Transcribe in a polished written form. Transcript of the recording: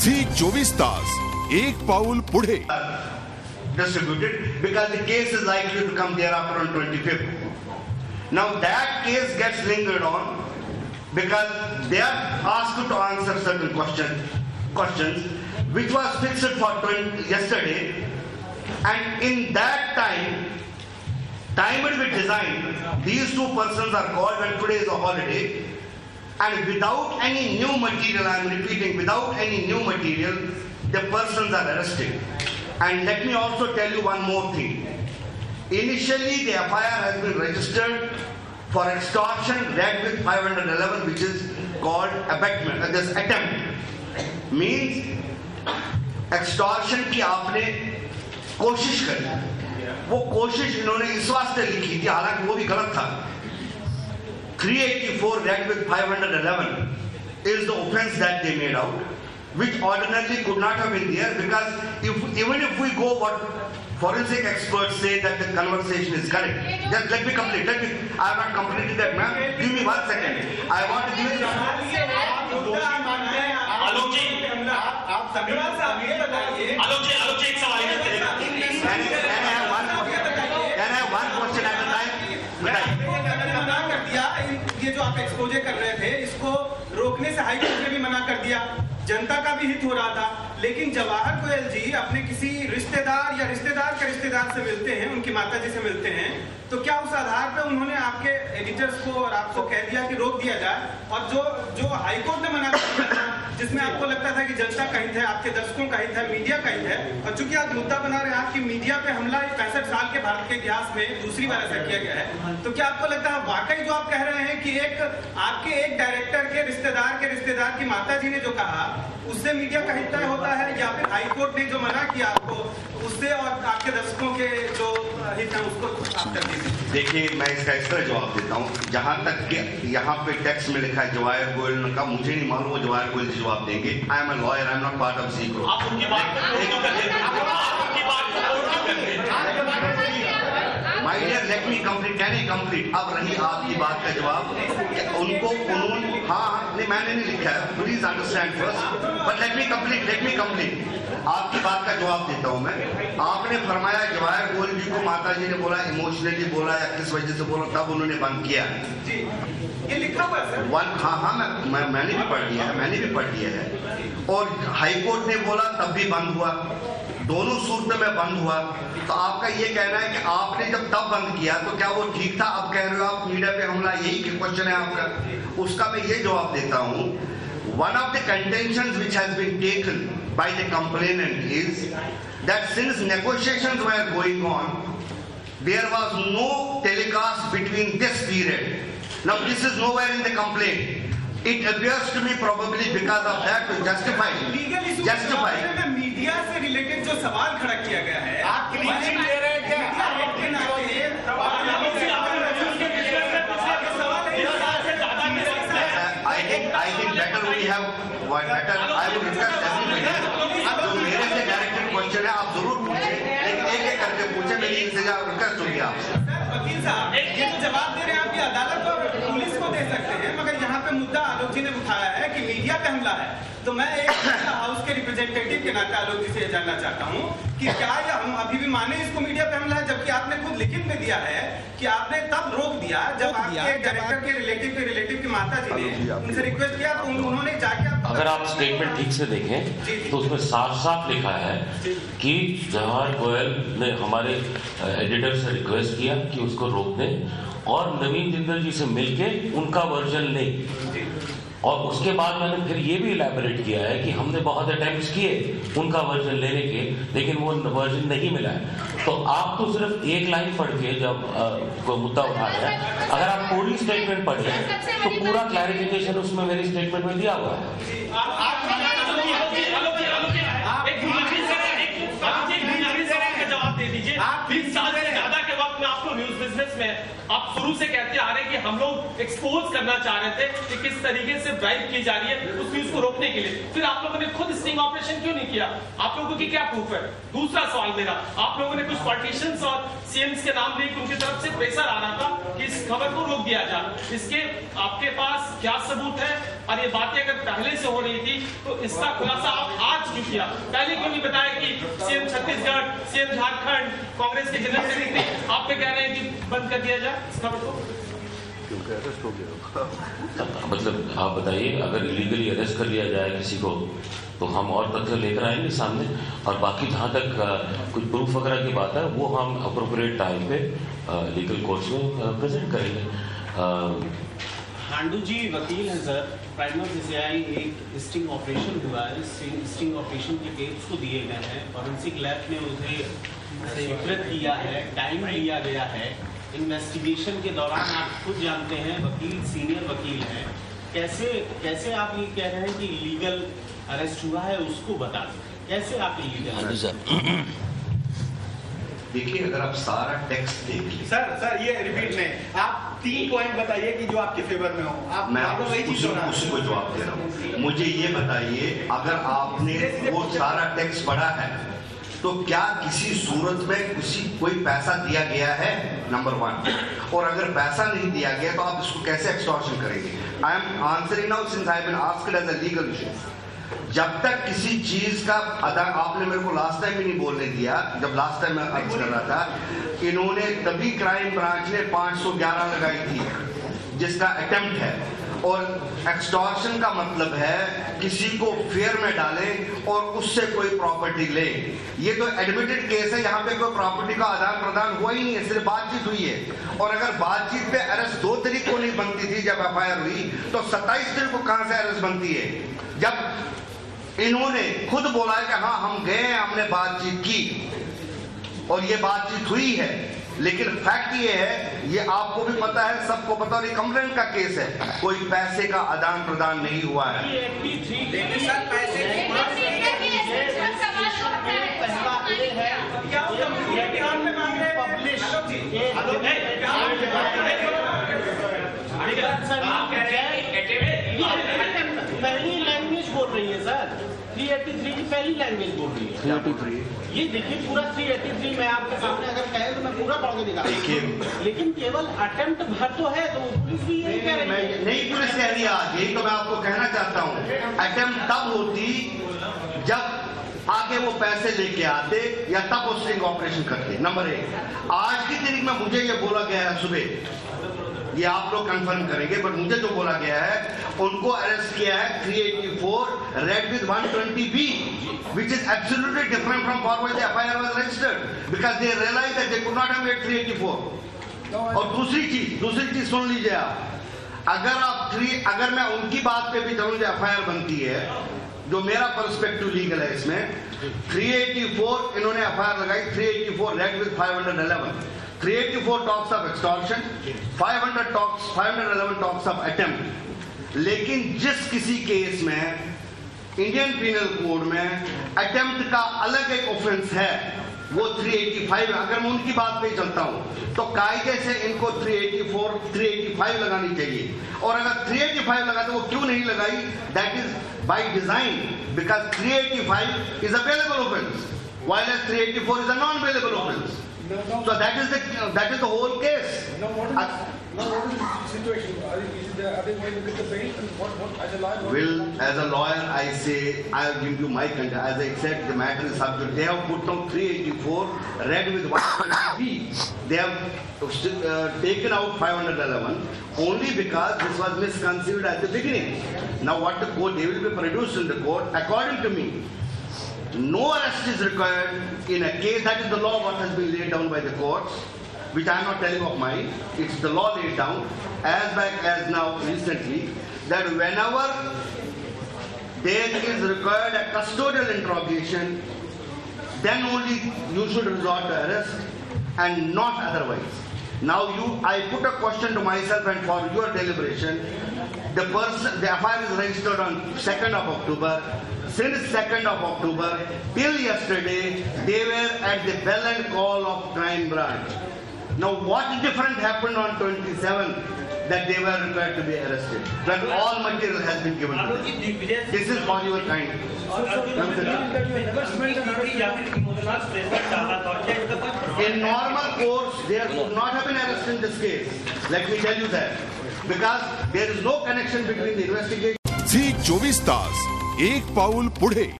झी 24 तास एक पाऊल पुढे. Distributed because the case is likely to come thereafter on 25th. Now that case gets lingered on because they are asked to answer certain questions which was fixed for yesterday, and in that time it will design. These two persons are called when today is a holiday, and without any new material, I am repeating, without any new material, the persons are arrested. And let me also tell you one more thing. Initially, the FIR has been registered for extortion read with 511, which is called abetment. This attempt means extortion की आपने कोशिश करी. वो कोशिश इन्होंने इस वास्ते लिखी थी, हालांकि वो भी गलत था. 384 read with 511 is the offense that they made out, which ordinarily could not have been there, because even if we go what forensic experts say that the conversation is correct. Just let me complete. I have not completed that, ma'am. Give me 1 second. I want to give you. आलोक जी, आप एक सवाल Can I have one question at a time? ये जो आप exposé कर रहे थे, इसको रोकने से हाईकोर्ट ने भी मना कर दिया. जनता का भी हित हो रहा था, लेकिन जवाहर गोयल जी अपने किसी रिश्तेदार या रिश्तेदार के रिश्तेदार से मिलते हैं, उनकी माताजी से मिलते हैं, तो क्या उस आधार पर उन्होंने आपके एडिटर्स को और आपको कह दिया कि रोक दिया जाए? और जो हाईकोर्ट ने मना कर दिया था, जिसमें आपको लगता था कि जनता का हित है, आपके दर्शकों का हित है, मीडिया का हित है, और चूंकि आप मुद्दा बना रहे हैं आपकी मीडिया पे हमला 65 साल के भारत के इतिहास में दूसरी बार ऐसा किया गया है, तो क्या आपको लगता है वाकई जो आप कह रहे हैं कि आपके एक डायरेक्टर के रिश्तेदार की माताजी ने जो कहा उससे मीडिया का हित तय होता है, या फिर हाईकोर्ट ने जो मना किया आपको उससे और आपके दर्शकों के जो हित है उसको आप कर दीजिए? देखिए, मैं इसका इस तरह जवाब देता हूँ. जहां तक कि यहाँ पे टेक्स्ट में लिखा है जवाहर गोयल का, मुझे नहीं मालूम वो जवाहर गोयल जवाब देंगे. I am a lawyer, I am not part of Zee my dear, let me complete. Can I complete? अब रही आपकी बात का जवाब. उनको कानून, हाँ, नहीं मैंने नहीं लिखा है, please understand first, but let me complete. आपकी बात का जवाब देता हूं मैं. आपने फरमाया जवाहर गोयल जी को माताजी ने बोला, इमोशनली बोला या किस वजह से बोला, तब उन्होंने बंद किया. जी, ये लिखा हुआ है सर. हाँ, मैंने भी पढ़ लिया है. और हाईकोर्ट ने बोला तब भी बंद हुआ, दोनों सूरत में बंद हुआ. तो आपका ये कहना है कि आपने जब तब बंद किया तो क्या वो ठीक था? अब कह रहे हो आप मीडिया पे हमला, यही क्वेश्चन है आपका. उसका मैं ये जवाब देता हूँ. One of the contentions which has been taken by the complainant is that since negotiations were going on, there was no telecast between this period. Now this is nowhere in the complaint. It appears to me probably because of that to justify. Media से related जो सवाल खड़ा किया गया है, आप clean ले रहे हैं क्या? I think better we have better. I would request everybody. अब जो मेरे से डायरेक्टेड क्वेश्चन है आप जरूर पूछें, लेकिन एक करके पूछें. मेरी इंतजार रिक्वेस्ट होगी आपसे. वकील साहब, ये तो जवाब दे रहे हैं, आप ये अदालत और पुलिस को दे सकते हैं, मगर यहाँ पे मुद्दा आलोक जी ने उठाया है कि मीडिया पे हमला है. तो मैं एक हाउस के रिप्रेजेंटेटिव के नाते आलोक जी से जानना चाहता हूँ कि क्या हम अभी भी माने इसको मीडिया पे हमला है, जबकि आपने खुद लिखित में दिया है कि आपने तब रोक दिया जब आपके डायरेक्टर के रिलेटिव की माताजी ने उनसे रिक्वेस्ट किया, तो उन्होंने जाके. अगर आप स्टेटमेंट ठीक से देखें तो उसमें साफ लिखा है कि जवाहर गोयल ने हमारे एडिटर से रिक्वेस्ट किया कि उसको रोक दें, और नवीन जिंदल जी से मिलके उनका वर्जन लें. और उसके बाद मैंने फिर ये भी इलैबोरेट किया है कि हमने बहुत अटेम्प्ट्स किए उनका वर्जन लेने के, लेकिन वो वर्जन नहीं मिला है. तो आप तो सिर्फ एक लाइन पढ़ के जब कोई मुद्दा उठा रहे हैं, अगर आप पूरी स्टेटमेंट पढ़ लें तो पूरा क्लैरिफिकेशन उसमें मेरी स्टेटमेंट में दिया हुआ है. जवाब दे दीजिए. 20 साल से ज्यादा के वक्त में आप लोग न्यूज बिजनेस में आप शुरू से कहते आ रहे हैं कि हम लोग एक्सपोज करना चाह रहे थे कि किस तरीके से ब्राइब की जा रही है उस न्यूज को रोकने के लिए. फिर आप लोगों ने खुद स्टिंग ऑपरेशन क्यों नहीं किया? आप लोगों की क्या प्रूफ है? दूसरा सवाल मेरा, आप लोगों ने कुछ पॉलिटिशियंस और सीएम्स के नाम लिए कि उनकी तरफ से प्रेशर आ रहा था कि इस खबर को रोक दिया जाए. इसके आपके पास क्या सबूत है? और ये बातें अगर पहले से हो रही थी तो इसका खुलासा आप आज क्यों किया? पहले क्यों नहीं बताया कि सीएम छत्तीसगढ़, सीएम झारखंड, कांग्रेस के जनरल सेक्रेटरी आप पे कह रहे हैं कि बंद कर दिया जाए इस खबर को? अरेस्ट हो गया। मतलब आप बताइए, अगर इलीगली अरेस्ट कर लिया जाए किसी को तो हम और तथ्य लेकर आएंगे सामने, और बाकी जहाँ तक कुछ प्रूफ वगैरह की बात है वो हम अप्रोप्रिएट टाइम पे लीगल कोर्ट्स में प्रेजेंट करेंगे। हांडू जी वकील हैं सर, प्राइमा फेसियाई एक स्टिंग ऑपरेशन हुआ है, स्टिंग ऑपरेशन के टेप्स को दिए गए हैं, फॉरेंसिक लैब ने उसे स्वीकृत किया है, टाइम लिया गया है। इन्वेस्टिगेशन के दौरान आप खुद जानते हैं, वकील सीनियर वकील हैं, कैसे आप ये कह रहे हैं कि लीगल अरेस्ट हुआ है? उसको बता दें, कैसे आप लीगल? देखिए, अगर आप सारा टेक्स्ट देख लीजिए सर ये रिपीट में आप 3 पॉइंट बताइए कि जो आपके फेवर में हो। मैं उसी को जवाब दे रहा हूँ। मुझे ये बताइए, अगर आपने वो सारा टेक्स्ट पढ़ा है तो क्या किसी सूरत में कोई पैसा दिया गया है? नंबर 1। और अगर पैसा नहीं दिया गया तो आप इसको कैसे एक्सटॉर्शन करेंगे? I am answering now since I have been asked as a legal issue. जब तक किसी चीज का अदा, आपने मेरे को लास्ट टाइम भी नहीं बोलने दिया, जब लास्ट टाइम मैं अर्ज कर रहा था, इन्होंने तभी क्राइम ब्रांच ने 511 लगाई थी जिसका अटेम्प्ट है। और एक्सटॉर्शन का मतलब है किसी को फेयर में डालें और उससे कोई प्रॉपर्टी ले। ये तो एडमिटेड केस है, यहाँ पे कोई प्रॉपर्टी का आदान प्रदान हुआ ही नहीं है, सिर्फ बातचीत हुई है। और अगर बातचीत पे अरेस्ट 2 तारीख को नहीं बनती थी जब एफआईआर हुई, तो 27 तारीख को कहां से अरेस्ट बनती है? जब इन्होंने खुद बोला है कि हाँ हम गए, हमने बातचीत की और ये बातचीत हुई है, लेकिन फैक्ट ये है, ये आपको भी पता है, सबको पता, और ये कंप्लेंट का केस है, कोई पैसे का आदान प्रदान नहीं हुआ है। पहली लैंग्वेज बोल रही है सर, 383 की पहली लैंग्वेज बोल रही है। 383 ये देखिए पूरा 383 मैं आपके सामने अगर कहे तो मैं पूरा पढ़ के दिखा दूं, लेकिन केवल अटेम्प्ट भर तो है, तो पुलिस भी यही कह रही है। नहीं, पुलिस कह रही है आज, यही तो मैं आपको कहना चाहता हूँ। अटेम्प्ट तब होती जब आगे वो पैसे लेके आते या तब वो स्टिंग ऑपरेशन करते। नंबर 1, आज की तारीख में मुझे ये बोला गया है सुबह, ये आप लोग कंफर्म करेंगे, बट मुझे जो बोला गया है, उनको अरेस्ट किया है 384 read with 120B, which is absolutely different from for which the FIR was registered, because they realized that they could not have made 384. और दूसरी चीज सुन लीजिए आप, अगर मैं उनकी बात पे भी चलूं जो FIR बनती है, जो मेरा पर्सपेक्टिव लीगल है इसमें, 384 इन्होंने FIR लगाई, 384 read with 511, 384 talks of extortion, 511 talks of attempt। लेकिन जिस किसी केस में इंडियन पीनल कोड में अटेम्प्ट का अलग एक ऑफेंस है, वो 385। अगर मैं उनकी बात पे चलता हूं तो कायदे से इनको 384, 385 लगानी चाहिए। और अगर 385 लगा तो वो क्यों नहीं लगाई? That is by design, because 385 is a bailable offence, while 384 is a non-bailable offense. So that is the whole case. What is the situation? Are they going to get the bail? And what as a lawyer? Will, as a lawyer, I say, I'll give you my content. As I said, the matter is subject. They have put down 384, read with 120B. They have taken out 511 only because this was misconceived at the beginning. Now what the court, they will be produced in the court. According to me, no arrest is required in a case. That is the law what has been laid down by the courts, which I am not telling of mine. It's the law laid down as back as now recently, that whenever there is required a custodial interrogation, then only you should resort to arrest and not otherwise. Now I put a question to myself and for your deliberation. The FIR is registered on 2nd of October. Since 2nd of October till yesterday, they were at the bell and call of crime branch. Now what different happened on 27th that they were required to be arrested when all material has been given to them? This is for your kind. In normal course, there could not have been arrest in this case. Let me tell you that. Because there is no connection between the investigation. झी 24 तास एक पाऊल पुढे.